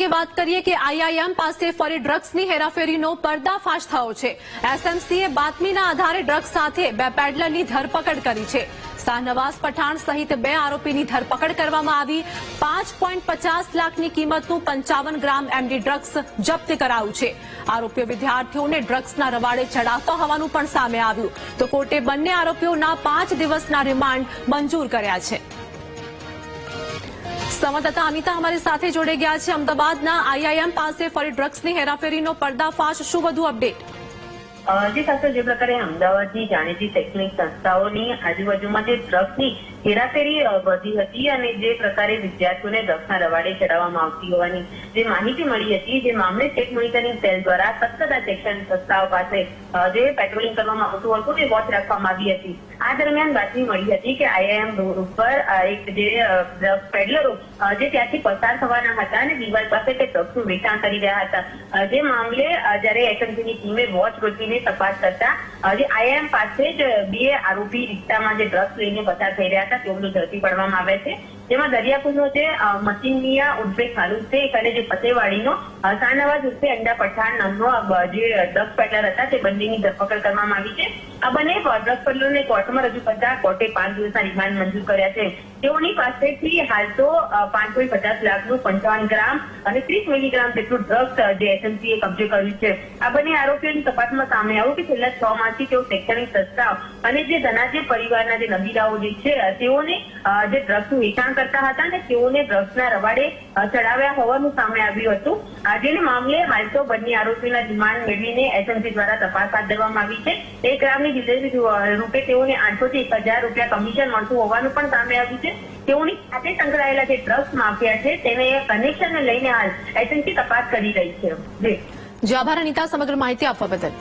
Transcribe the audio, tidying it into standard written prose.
અંગે વાત કરીએ કે આઈઆઈએમ પાસે ફરી ડ્રગ્સની હેરાફેરીનો પર્દાફાશ થયો છે। એસએમસીએ બાતમીના આધારે ડ્રગ્સ સાથે 2 પેડલરની ધરપકડ કરી છે। શાહનવાઝ પઠાણ સહિત 2 આરોપીની ધરપકડ કરવામાં આવી। 5.50 લાખની કિંમતનું 55 ગ્રામ એમડી ડ્રગ્સ જપ્ત કરાયું છે। આરોપીઓ વિદ્યાર્થીઓને ડ્રગ્સના રવાડે ચડાવતા હોવાનું પણ સામે આવ્યું, તો કોર્ટે બંને આરોપીઓના 5 દિવસના રિમાન્ડ મંજૂર કર્યા છે। સંવાદદાતા અમિતા અમારી સાથે જોડાઈ ગયા છે। અમદાવાદના આઈઆઈએમ પાસે ફરી ડ્રગ્સની હેરાફેરીનો પર્દાફાશ, શું વધુ અપડેટ? જે સાથે જે પ્રકારે અમદાવાદની જાણીતી શૈક્ષણિક સંસ્થાઓની આજુબાજુમાં જે ડ્રગ્સની હેરાફેરી વધી હતી અને જે પ્રકારે વિદ્યાર્થીઓને ડ્રગ્સના રવાડે ચડાવવામાં આવતી હોવાની જે માહિતી મળી હતી, જે મામલે સ્ટેટ મોનિટરિંગ સેલ દ્વારા સતત શૈક્ષણિક સંસ્થાઓ પાસે જે પેટ્રોલિંગ કરવામાં આવતું હતું તે વોચ રાખવામાં આવી હતી। આ દરમિયાન બાતમી મળી હતી કે આઈઆઈએમ રોડ ઉપર એક જે ડ્રગ્સ પેડલરો જે ત્યાંથી પસાર થવાના હતા અને દિવાલ પાસે તે ડ્રગ્સનું વેચાણ કરી રહ્યા હતા। જે મામલે જયારે એસએમસીની ટીમે વોચ ગોઠવીને તપાસ કરતા જે આઈઆઈએમ પાસે જ 2 આરોપી રિક્ષામાં જે ડ્રગ્સ લઈને પસાર થઈ રહ્યા હતા તેઓને ઝડપી પાડવામાં આવે છે। જેમાં દરિયાપુરનો જે મચીનિયા ઉર્ફે ખાલુદ શેખ અને જે ફતેવાડીનો શાહનવાઝ ઉર્ફે અંડા પઠાણ નામનો જે ડ્રગ્સ પેડલર હતા તે બંનેની ધરપકડ કરવામાં આવી છે। આ બંને ડ્રગ્સ પેડલરને કોર્ટમાં રજૂ કરતા કોર્ટે 5 દિવસના રિમાન્ડ મંજૂર કર્યા છે। તેઓની પાસેથી હાલ તો 5.50 લાખનું 55 ગ્રામ અને 30 મિલીગ્રામ જેટલું ડ્રગ્સ જે એસએમસીએ કબજે કર્યું છે। આ બંને આરોપીઓની તપાસમાં સામે આવ્યું કે છેલ્લા 6 માસથી તેઓ શૈક્ષણિક સંસ્થાઓ અને જે ધનાઢ્ય પરિવારના જે નબીરાઓ જે છે તેઓને જે ડ્રગ્સનું વેચાણ કરતા હતા અને તેઓને ડ્રગ્સના રવાડે ચડાવ્યા હોવાનું સામે આવ્યું હતું। જેને મામલે હાલ તો બંને આરોપીના રિમાન્ડ મેળવીને એસએમસી દ્વારા તપાસ હાથ ધરવામાં આવી છે। 1 ગ્રામની ડિલિવરી રૂપે તેઓને 800 થી 1000 રૂપિયા કમિશન મળતું હોવાનું પણ સામે આવ્યું છે। તેઓની સાથે સંકળાયેલા જે ડ્રગ્સ માફિયા છે તેને કનેક્શનને લઈને હાલ એસએમસી તપાસ કરી રહી છે। જી આભાર અનિતા, સમગ્ર માહિતી આપવા બદલ।